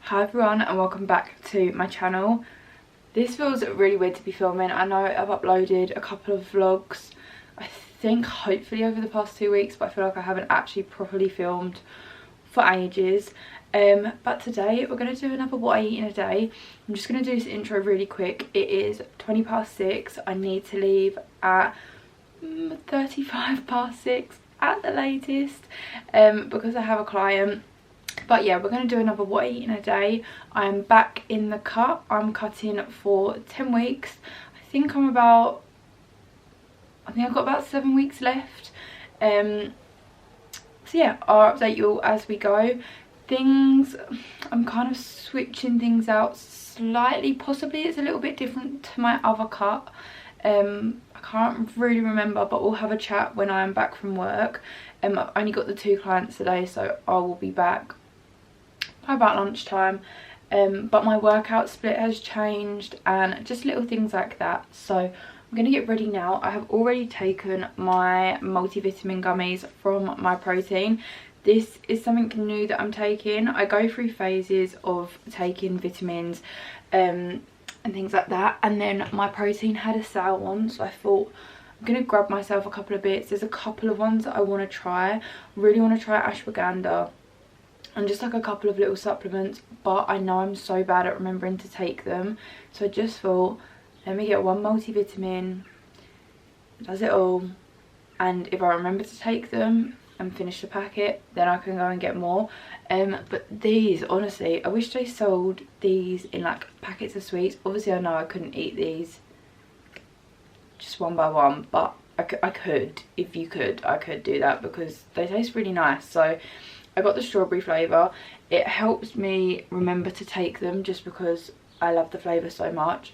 Hi everyone and welcome back to my channel. This feels really weird to be filming. I know I've uploaded a couple of vlogs, I think hopefully over the past 2 weeks, but I feel like I haven't actually properly filmed for ages. But today we're going to do another what I eat in a day. I'm just going to do this intro really quick. It is 20 past 6. I need to leave at 35 past 6 at the latest because I have a client. But yeah, we're going to do another what I eat in a day. I'm back in the cut. I'm cutting for 10 weeks. I think I've got about 7 weeks left. So yeah, I'll update you all as we go. I'm kind of switching things out slightly. Possibly it's a little bit different to my other cut. I can't really remember, but we'll have a chat when I'm back from work. I've only got the 2 clients today, so I will be back by about lunchtime. But my workout split has changed and just little things like that. So I'm going to get ready now. I have already taken my multivitamin gummies from My Protein. This is something new that I'm taking. I go through phases of taking vitamins and things like that, and then My Protein had a sale on, so I thought I'm going to grab myself a couple of bits. There's a couple of ones that I want to try. Really want to try ashwagandha and just like a couple of little supplements, but I know I'm so bad at remembering to take them, so I just thought, let me get one multivitamin, does it all, and if I remember to take them and finish the packet, then I can go and get more. But these, honestly, I wish they sold these in like packets of sweets. Obviously I know I couldn't eat these just one by one, but I could, if you could, I could do that because they taste really nice. So I got the strawberry flavour. It helps me remember to take them just because I love the flavour so much.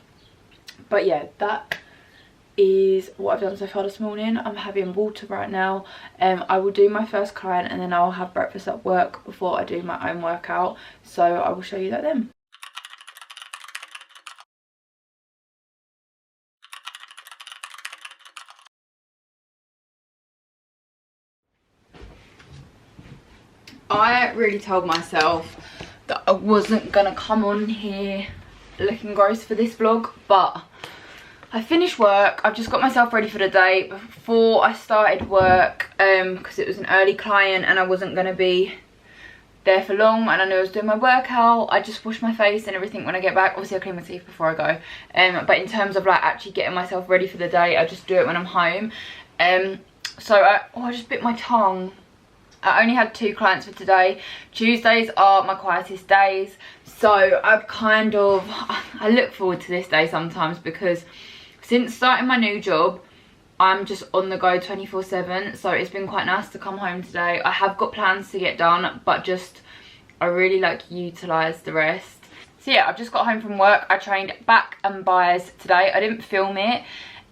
But yeah, that is what I've done so far this morning. I'm having water right now. I will do my first client and then I'll have breakfast at work before I do my own workout, so I will show you that then. I really told myself that I wasn't gonna come on here looking gross for this vlog, but I finished work. I've just got myself ready for the day before I started work because it was an early client and I wasn't going to be there for long, and I knew I was doing my workout. I just wash my face and everything when I get back. Obviously I clean my teeth before I go, but in terms of like actually getting myself ready for the day, I just do it when I'm home. So I just bit my tongue. I only had 2 clients for today. Tuesdays are my quietest days, so I look forward to this day sometimes because since starting my new job, I'm just on the go 24/7, so it's been quite nice to come home today. I have got plans to get done, but just I really like utilise the rest. So yeah, I've just got home from work. I trained back and bis today. I didn't film it,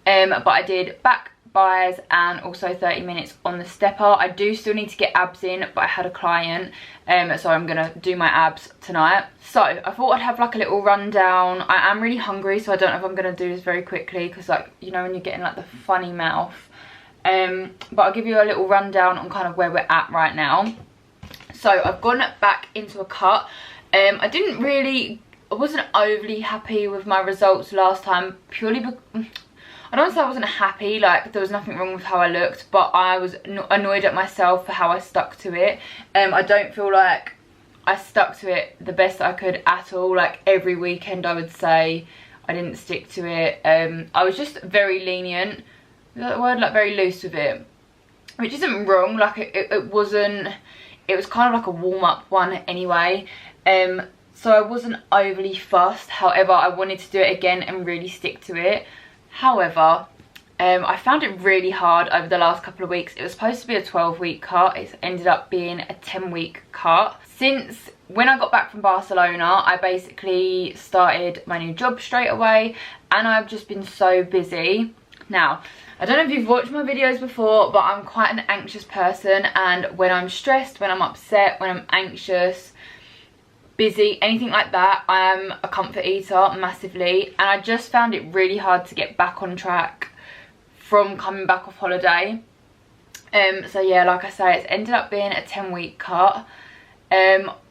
but I did back, bis and also 30 minutes on the stepper. I do still need to get abs in, but I had a client, so I'm gonna do my abs tonight. So I thought I'd have like a little rundown. I am really hungry, so I don't know if I'm gonna do this very quickly because, like, you know when you're getting like the funny mouth, but I'll give you a little rundown on kind of where we're at right now. So I've gone back into a cut. I wasn't overly happy with my results last time, purely because I don't say I wasn't happy, like there was nothing wrong with how I looked, but I was annoyed at myself for how I stuck to it. I don't feel like I stuck to it the best I could at all. Like every weekend I would say I didn't stick to it. I was just very lenient, is that the word? Like very loose with it, which isn't wrong. Like it was kind of like a warm-up one anyway. So I wasn't overly fussed. However, I wanted to do it again and really stick to it. However, I found it really hard over the last couple of weeks. It was supposed to be a 12-week cut. It's ended up being a 10-week cut. Since when I got back from Barcelona, I basically started my new job straight away and I've just been so busy. Now, I don't know if you've watched my videos before, but I'm quite an anxious person, and when I'm stressed, when I'm upset, when I'm anxious, busy, anything like that, I am a comfort eater massively, and I just found it really hard to get back on track from coming back off holiday. So yeah, like I say, it's ended up being a 10-week cut.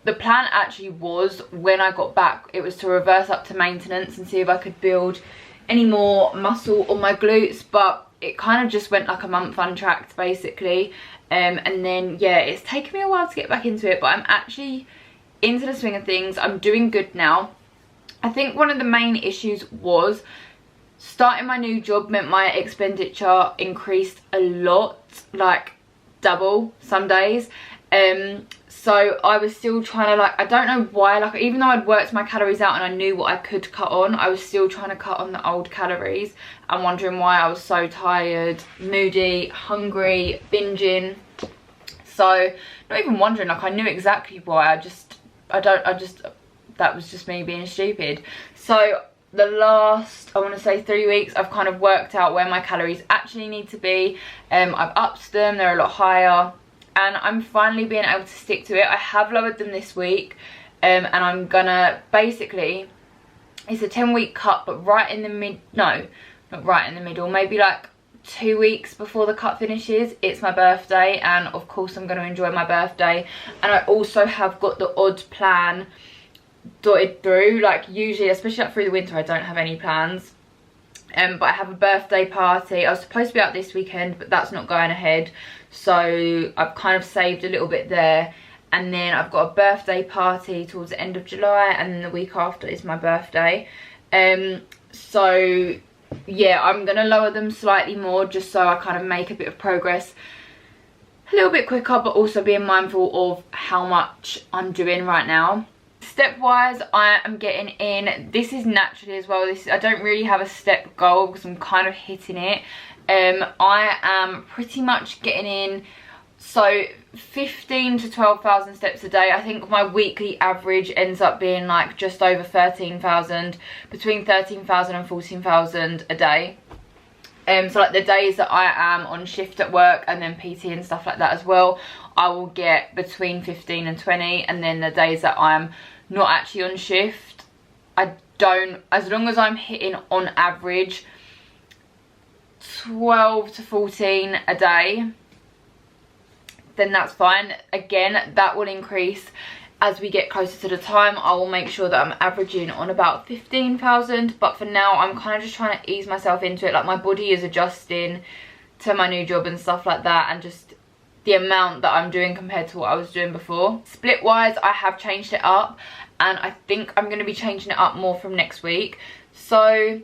the plan actually was, when I got back, it was to reverse up to maintenance and see if I could build any more muscle on my glutes, but it kind of just went like a month untracked basically. And then yeah, it's taken me a while to get back into it, but I'm actually into the swing of things. I'm doing good now. I think one of the main issues was starting my new job meant my expenditure increased a lot, like double some days. So I was still trying to, like, I don't know why, like, even though I'd worked my calories out and I knew what I could cut on, I was still trying to cut on the old calories and wondering why I was so tired, moody, hungry, binging. So not even wondering, like, I knew exactly why. That was just me being stupid. So the last, I want to say 3 weeks, I've kind of worked out where my calories actually need to be. I've upped them, they're a lot higher, and I'm finally being able to stick to it. I have lowered them this week, and I'm gonna, basically, it's a 10-week cut, but right in the not right in the middle, maybe like 2 weeks before the cut finishes, it's my birthday, and of course I'm going to enjoy my birthday. And I also have got the odd plan dotted through, like usually, especially like through the winter, I don't have any plans. But I have a birthday party. I was supposed to be out this weekend, but that's not going ahead, so I've kind of saved a little bit there. And then I've got a birthday party towards the end of July, and then the week after is my birthday. So yeah, I'm gonna lower them slightly more just so I kind of make a bit of progress a little bit quicker, but also being mindful of how much I'm doing right now. Step wise, I am getting in, this is naturally as well, I don't really have a step goal because I'm kind of hitting it. I am pretty much getting in, so 15 to 12,000 steps a day. I think my weekly average ends up being like just over 13,000, between 13,000 and 14,000 a day. So like the days that I am on shift at work and then PT and stuff like that as well, I will get between 15 and 20, and then the days that I'm not actually on shift, I don't, as long as I'm hitting on average 12 to 14 a day, then that's fine. Again, that will increase as we get closer to the time. I will make sure that I'm averaging on about 15,000, but for now I'm kind of just trying to ease myself into it. Like, my body is adjusting to my new job and stuff like that, and just the amount that I'm doing compared to what I was doing before. Split wise, I have changed it up, and I think I'm going to be changing it up more from next week. So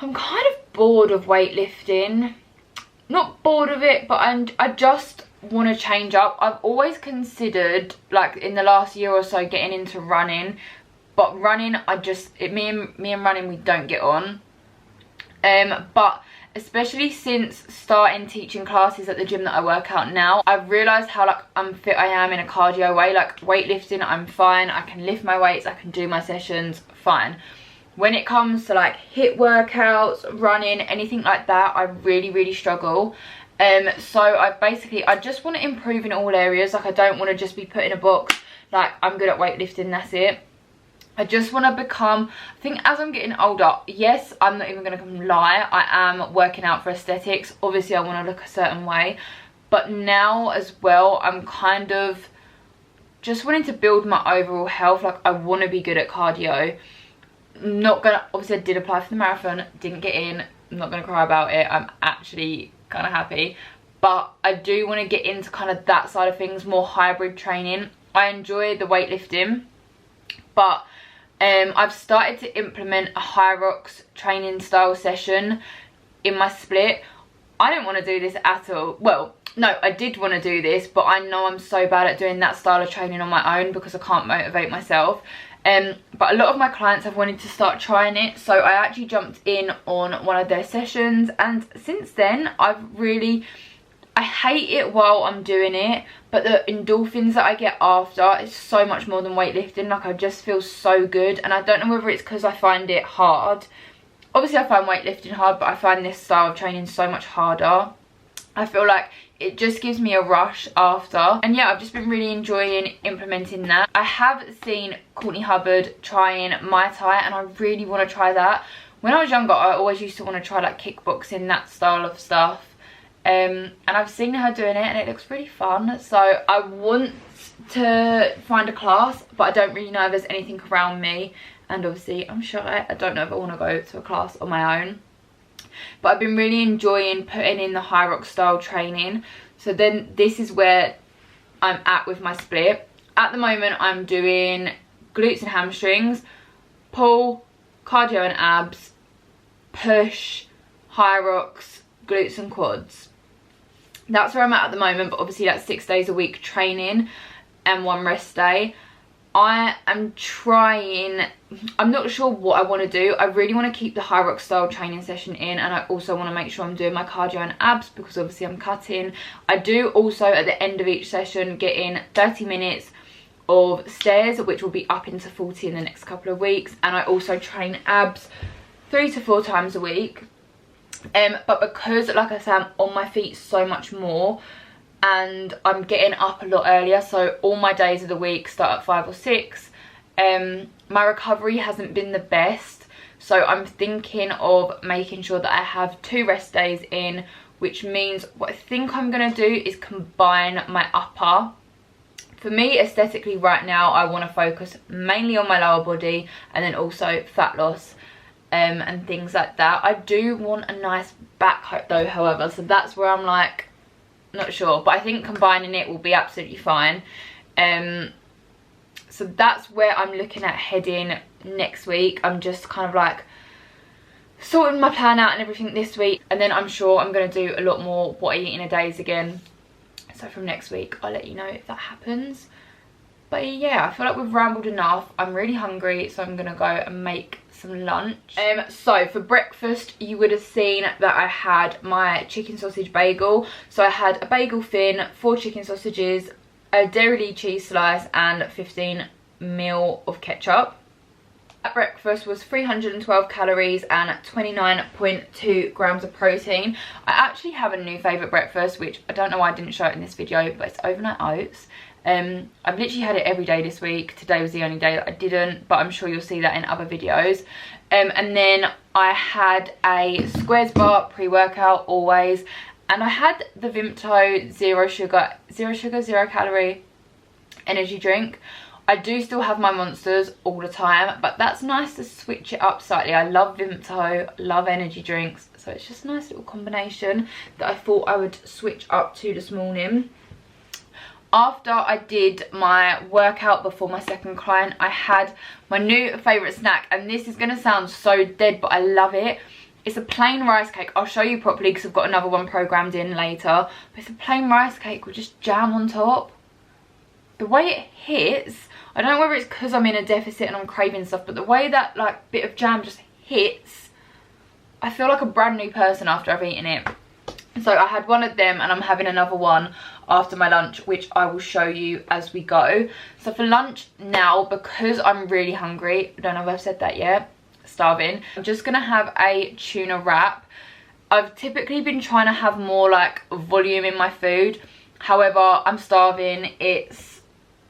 I'm kind of bored of weightlifting. Not bored of it, but I just want to change up. I've always considered, like in the last year or so, getting into running, but running, me and running, we don't get on. But especially since starting teaching classes at the gym that I work out now, I've realised how like unfit I am in a cardio way. Like weightlifting, I'm fine, I can lift my weights, I can do my sessions, fine. When it comes to like HIIT workouts, running, anything like that, I really struggle. So I just want to improve in all areas. Like, I don't want to just be put in a box like I'm good at weightlifting, that's it. I just want to become, I think as I'm getting older, yes, I'm not even going to lie, I am working out for aesthetics. Obviously I want to look a certain way, but now as well, I'm kind of just wanting to build my overall health. Like, I want to be good at cardio. Not gonna, obviously I did apply for the marathon, didn't get in, I'm not gonna cry about it, I'm actually kind of happy, but I do want to get into kind of that side of things, more hybrid training. I enjoy the weightlifting, but I've started to implement a Hyrox training style session in my split. I don't want to do this at all. Well, no, I did want to do this, but I know I'm so bad at doing that style of training on my own because I can't motivate myself. But a lot of my clients have wanted to start trying it, so I actually jumped in on one of their sessions, and since then I hate it while I'm doing it, but the endorphins that I get after is so much more than weightlifting. Like, I just feel so good, and I don't know whether it's because I find it hard. Obviously I find weightlifting hard, but I find this style of training so much harder. I feel like it just gives me a rush after, and yeah, I've just been really enjoying implementing that. I have seen Courtney Hubbard trying Muay Thai, and I really want to try that. When I was younger, I always used to want to try like kickboxing, that style of stuff, and I've seen her doing it and it looks really fun, so I want to find a class, but I don't really know if there's anything around me, and obviously I'm shy. I don't know if I want to go to a class on my own. But I've been really enjoying putting in the HYROX style training. So then this is where I'm at with my split. At the moment I'm doing glutes and hamstrings, pull, cardio and abs, push, HYROX, glutes and quads. That's where I'm at the moment, but obviously that's 6 days a week training and 1 rest day. I am trying, I'm not sure what I want to do. I really want to keep the HYROX style training session in, and I also want to make sure I'm doing my cardio and abs because obviously I'm cutting. I do also at the end of each session get in 30 minutes of stairs, which will be up into 40 in the next couple of weeks, and I also train abs 3 to 4 times a week. But because, like I said, I'm on my feet so much more and I'm getting up a lot earlier, so all my days of the week start at 5 or 6, my recovery hasn't been the best, so I'm thinking of making sure that I have 2 rest days in, which means what I think I'm going to do is combine my upper. For me, aesthetically right now, I want to focus mainly on my lower body and then also fat loss and things like that. I do want a nice back though, however, so that's where I'm like, not sure, but I think combining it will be absolutely fine. So that's where I'm looking at heading next week. I'm just kind of like sorting my plan out and everything this week, and then I'm sure I'm going to do a lot more what I eat in a days again. So from next week I'll let you know if that happens. But yeah, I feel like we've rambled enough. I'm really hungry, so I'm gonna go and make some lunch. So for breakfast you would have seen that I had my chicken sausage bagel. So I had a bagel thin, 4 chicken sausages, a Dairy cheese slice and 15 ml of ketchup. That breakfast was 312 calories and 29.2 grams of protein. I actually have a new favourite breakfast, which I don't know why I didn't show it in this video, but it's overnight oats. I've literally had it every day this week. Today was the only day that I didn't, but I'm sure you'll see that in other videos. And then I had a Squares bar pre-workout always, and I had the Vimto zero sugar, zero calorie energy drink. I do still have my Monsters all the time, but that's nice to switch it up slightly. I love Vimto, love energy drinks, so it's just a nice little combination that I thought I would switch up to this morning. After I did my workout before my second client, I had my new favourite snack, and this is going to sound so dead, but I love it. It's a plain rice cake. I'll show you properly because I've got another one programmed in later. But it's a plain rice cake with just jam on top. The way it hits, I don't know whether it's because I'm in a deficit and I'm craving stuff, but the way that like bit of jam just hits, I feel like a brand new person after I've eaten it. So I had one of them and I'm having another one after my lunch, which I will show you as we go. So for lunch now, because I'm really hungry, I don't know if I've said that yet, starving, I'm just gonna have a tuna wrap. I've typically been trying to have more like volume in my food, however I'm starving. It's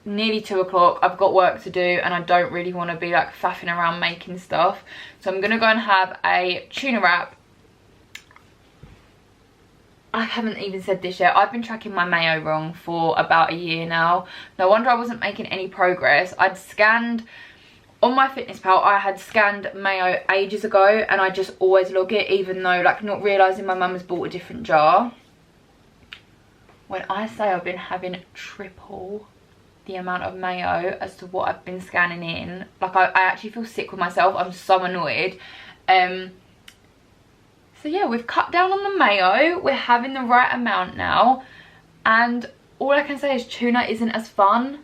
nearly 2 o'clock, I've got work to do and I don't really want to be like faffing around making stuff, so I'm gonna go and have a tuna wrap. I haven't even said this yet, I've been tracking my mayo wrong for about a year now. No wonder I wasn't making any progress. I'd scanned on my MyFitnessPal, I had scanned mayo ages ago and I just always log it, even though like not realising my mum has bought a different jar. When I say I've been having triple the amount of mayo as to what I've been scanning in, like I actually feel sick with myself. I'm so annoyed. So yeah, we've cut down on the mayo, we're having the right amount now, and all I can say is tuna isn't as fun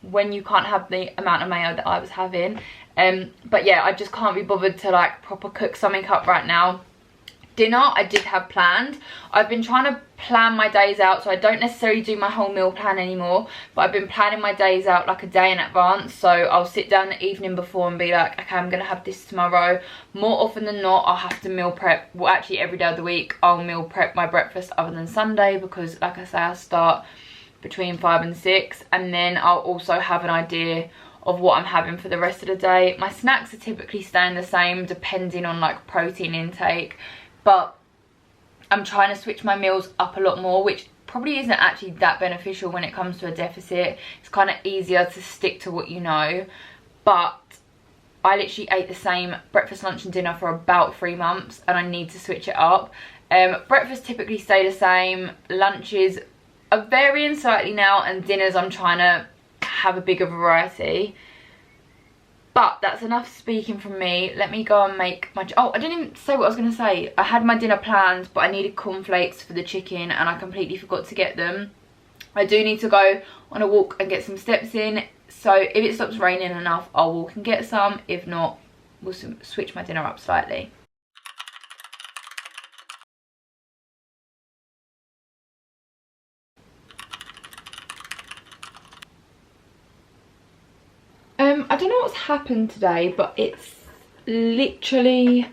when you can't have the amount of mayo that I was having. But yeah, I just can't be bothered to like proper cook something up right now. Dinner I did have planned. I've been trying to plan my days out, so I don't necessarily do my whole meal plan anymore, but I've been planning my days out like a day in advance. So I'll sit down the evening before and be like, okay, I'm gonna have this tomorrow. More often than not, I'll have to meal prep. Well, actually every day of the week I'll meal prep my breakfast other than Sunday, because like I say, I start between 5 and 6, and then I'll also have an idea of what I'm having for the rest of the day. My snacks are typically staying the same depending on like protein intake, but I'm trying to switch my meals up a lot more, which probably isn't actually that beneficial when it comes to a deficit. It's kind of easier to stick to what you know. But I literally ate the same breakfast, lunch and dinner for about 3 months, and I need to switch it up. Breakfast typically stay the same, lunches are varying slightly now, and dinners I'm trying to have a bigger variety. But that's enough speaking from me. Let me go and make my... Oh, I didn't even say what I was going to say. I had my dinner planned, but I needed cornflakes for the chicken and I completely forgot to get them. I do need to go on a walk and get some steps in. So if it stops raining enough, I'll walk and get some. If not, we'll switch my dinner up slightly. I don't know what's happened today, but it's literally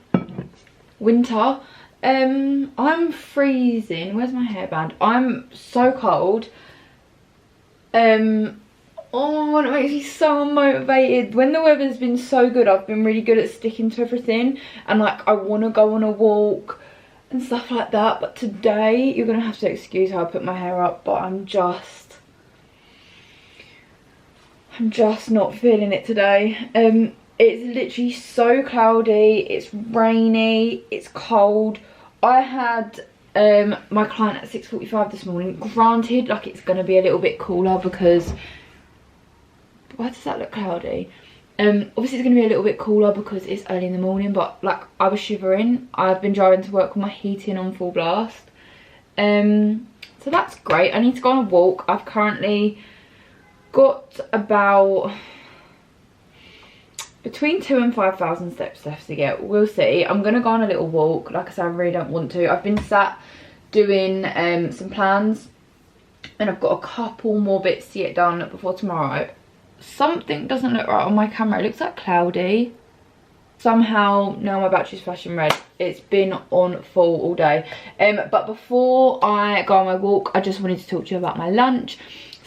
winter. I'm freezing. Where's my hairband? I'm so cold. Oh, it makes me so unmotivated. When the weather's been so good, I've been really good at sticking to everything, and like I want to go on a walk and stuff like that. But today, you're gonna have to excuse how I put my hair up, but I'm just not feeling it today. It's literally so cloudy, it's rainy, it's cold. I had my client at 6:45 this morning. Granted, like it's gonna be a little bit cooler because... Why does that look cloudy? Obviously it's gonna be a little bit cooler because it's early in the morning, but like I was shivering. I've been driving to work with my heating on full blast. So that's great. I need to go on a walk. I've currently got about between 2,000 and 5,000 steps left to get. We'll see. I'm gonna go on a little walk. Like I said, I really don't want to. I've been sat doing some plans, and I've got a couple more bits to get done before tomorrow. Something doesn't look right on my camera. It looks like cloudy. Somehow now my battery's flashing red. It's been on full all day. But before I go on my walk, I just wanted to talk to you about my lunch.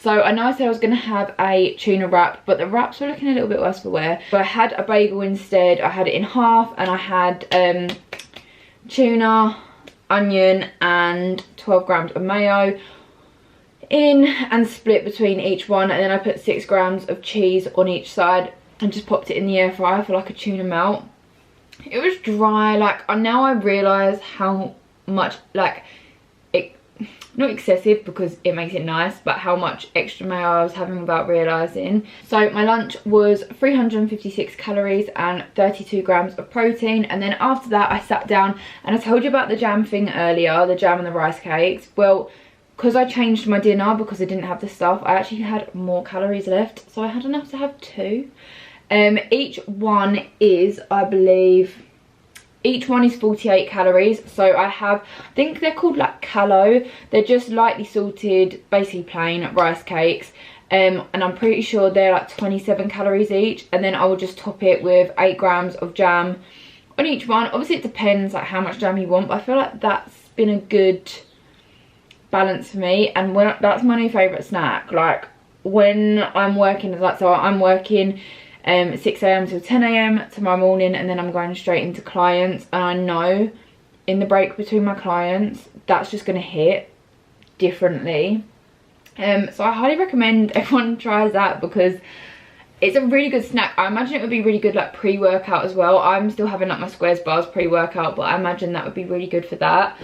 So I know I said I was going to have a tuna wrap, but the wraps were looking a little bit worse for wear. So I had a bagel instead. I had it in half, and I had tuna, onion and 12 grams of mayo in and split between each one. And then I put 6 grams of cheese on each side and just popped it in the air fryer for like a tuna melt. It was dry. Like now I realise how much, like, not excessive because it makes it nice, but how much extra mayo I was having without realising. So my lunch was 356 calories and 32 grams of protein. And then after that I sat down, and I told you about the jam thing earlier, the jam and the rice cakes. Well, because I changed my dinner because I didn't have the stuff, I actually had more calories left, so I had enough to have 2. Each one is, I believe, each one is 48 calories. So I have, I think they're called like Callo. They're just lightly salted, basically plain rice cakes. And I'm pretty sure they're like 27 calories each. And then I will just top it with 8 grams of jam on each one. Obviously it depends like how much jam you want, but I feel like that's been a good balance for me. And that's my new favourite snack. Like when I'm working, like, so I'm working 6 AM till 10 AM tomorrow morning, and then I'm going straight into clients, and I know in the break between my clients that's just going to hit differently. So I highly recommend everyone tries that because it's a really good snack. I imagine it would be really good like pre-workout as well. I'm still having like my Squares bars pre-workout, but I imagine that would be really good for that.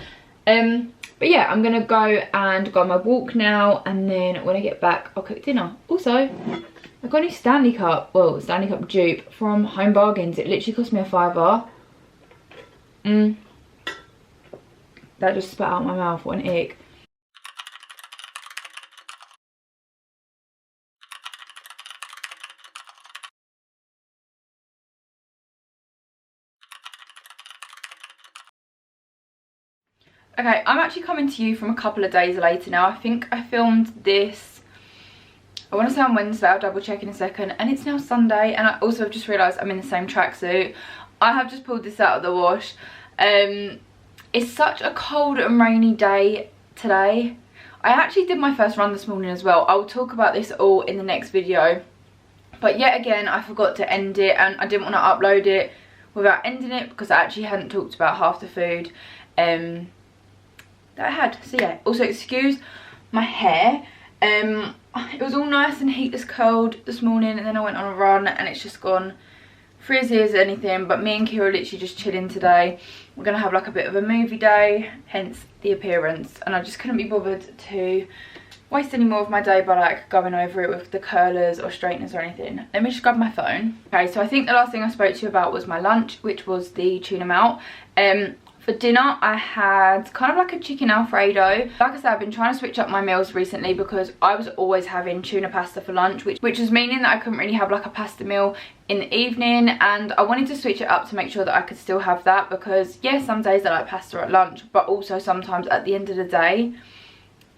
But yeah, I'm gonna go on my walk now, and then when I get back I'll cook dinner. Also, I got a new Stanley Cup, well, Stanley Cup dupe from Home Bargains. It literally cost me a £5. That just spat out my mouth, what an ick. Okay, I'm actually coming to you from a couple of days later now. I think I filmed this, I want to say on Wednesday, I'll double check in a second, and it's now Sunday. And I also have just realised I'm in the same tracksuit. I have just pulled this out of the wash. It's such a cold and rainy day today. I actually did my first run this morning as well. I will talk about this all in the next video. But yet again, I forgot to end it, and I didn't want to upload it without ending it because I actually hadn't talked about half the food that I had. So yeah, also excuse my hair. It was all nice and heatless curled this morning, and then I went on a run and it's just gone frizzy as anything. But me and Kira are literally just chilling today. We're gonna have like a bit of a movie day, hence the appearance, and I just couldn't be bothered to waste any more of my day by like going over it with the curlers or straighteners or anything. Let me just grab my phone. Okay, so I think the last thing I spoke to you about was my lunch, which was the tuna melt. For dinner I had kind of like a chicken alfredo. Like I said, I've been trying to switch up my meals recently because I was always having tuna pasta for lunch, which was meaning that I couldn't really have like a pasta meal in the evening, and I wanted to switch it up to make sure that I could still have that, because yes, some days I like pasta at lunch, but also sometimes at the end of the day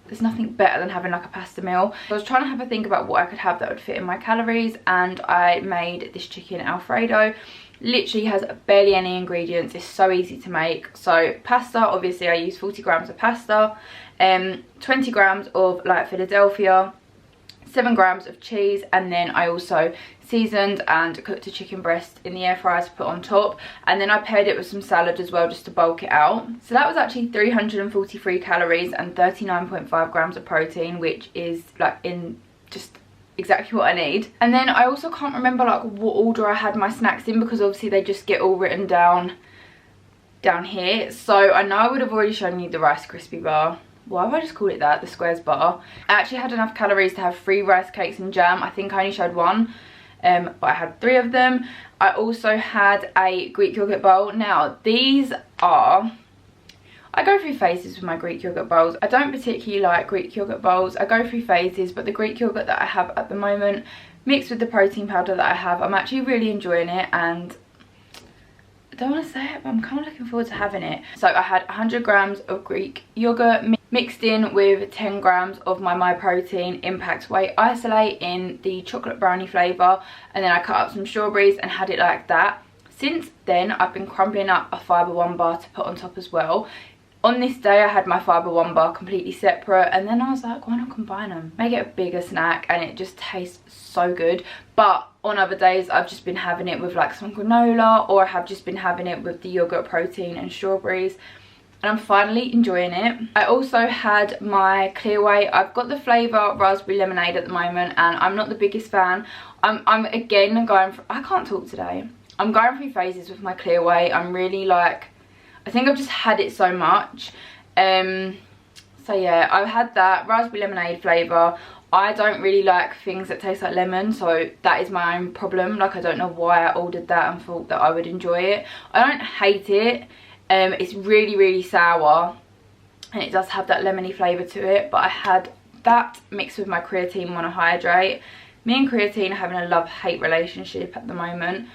there's nothing better than having like a pasta meal. So I was trying to have a think about what I could have that would fit in my calories, and I made this chicken alfredo. Literally has barely any ingredients, it's so easy to make. So pasta, obviously I use 40 grams of pasta, 20 grams of light Philadelphia, 7 grams of cheese, and then I also seasoned and cooked a chicken breast in the air fryer to put on top, and then I paired it with some salad as well just to bulk it out. So that was actually 343 calories and 39.5 grams of protein, which is like in just exactly what I need. And then I also can't remember like what order I had my snacks in, because obviously they just get all written down here. So I know I would have already shown you the Rice Krispie bar. Why have I just called it that? The Squares bar. I actually had enough calories to have 3 rice cakes and jam. I think I only showed 1, but I had 3 of them. I also had a Greek yogurt bowl. Now these are, I go through phases with my Greek yogurt bowls. I don't particularly like Greek yogurt bowls. I go through phases, but the Greek yogurt that I have at the moment, mixed with the protein powder that I have, I'm actually really enjoying it, and I don't want to say it, but I'm kind of looking forward to having it. So I had 100 grams of Greek yogurt mixed in with 10 grams of my Myprotein Impact Whey Isolate in the chocolate brownie flavour, and then I cut up some strawberries and had it like that. Since then I've been crumbling up a Fibre One bar to put on top as well. On this day I had my Fibre One bar completely separate, and then I was like, why not combine them? Make it a bigger snack, and it just tastes so good. But on other days I've just been having it with like some granola, or I have just been having it with the yogurt protein and strawberries, and I'm finally enjoying it. I also had my Clear Whey. I've got the flavour raspberry lemonade at the moment, and I'm not the biggest fan. I'm again going for, I can't talk today. I'm going through phases with my Clear Whey. I'm really like, I think I've just had it so much. So yeah, I've had that raspberry lemonade flavour. I don't really like things that taste like lemon, so that is my own problem. Like, I don't know why I ordered that and thought that I would enjoy it. I don't hate it. It's really sour, and it does have that lemony flavour to it, but I had that mixed with my creatine monohydrate. Me and creatine are having a love-hate relationship at the moment.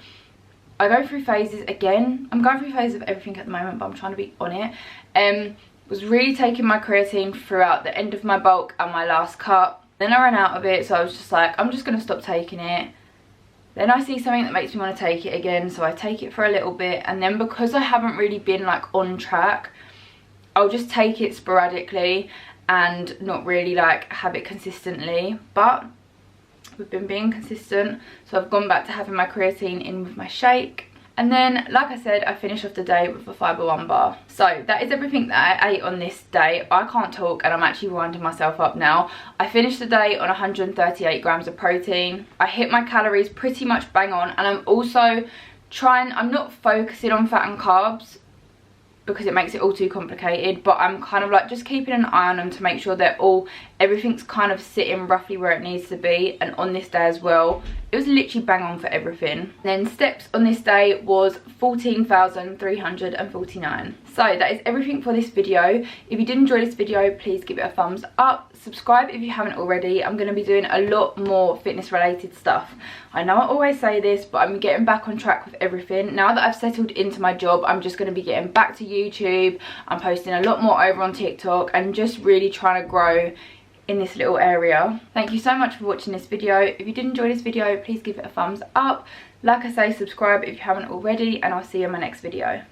I go through phases again. I'm going through phases of everything at the moment, but I'm trying to be on it. Was really taking my creatine throughout the end of my bulk and my last cup. Then I ran out of it, so I was just like, I'm just going to stop taking it. Then I see something that makes me want to take it again, so I take it for a little bit, and then because I haven't really been like on track, I'll just take it sporadically and not really like have it consistently. But we've been being consistent, so I've gone back to having my creatine in with my shake. And then, like I said, I finished off the day with a Fibre One bar. So that is everything that I ate on this day. I can't talk, and I'm actually winding myself up now. I finished the day on 138 grams of protein. I hit my calories pretty much bang on, and I'm also trying, I'm not focusing on fat and carbs because it makes it all too complicated, but I'm kind of like just keeping an eye on them to make sure that everything's kind of sitting roughly where it needs to be. And on this day as well, it was literally bang on for everything. Then steps on this day was 14,349. So that is everything for this video. If you did enjoy this video, please give it a thumbs up. Subscribe if you haven't already. I'm going to be doing a lot more fitness related stuff. I know I always say this, but I'm getting back on track with everything. Now that I've settled into my job, I'm just going to be getting back to YouTube. I'm posting a lot more over on TikTok and just really trying to grow in this little area. Thank you so much for watching this video. If you did enjoy this video, please give it a thumbs up. Like I say, subscribe if you haven't already, and I'll see you in my next video.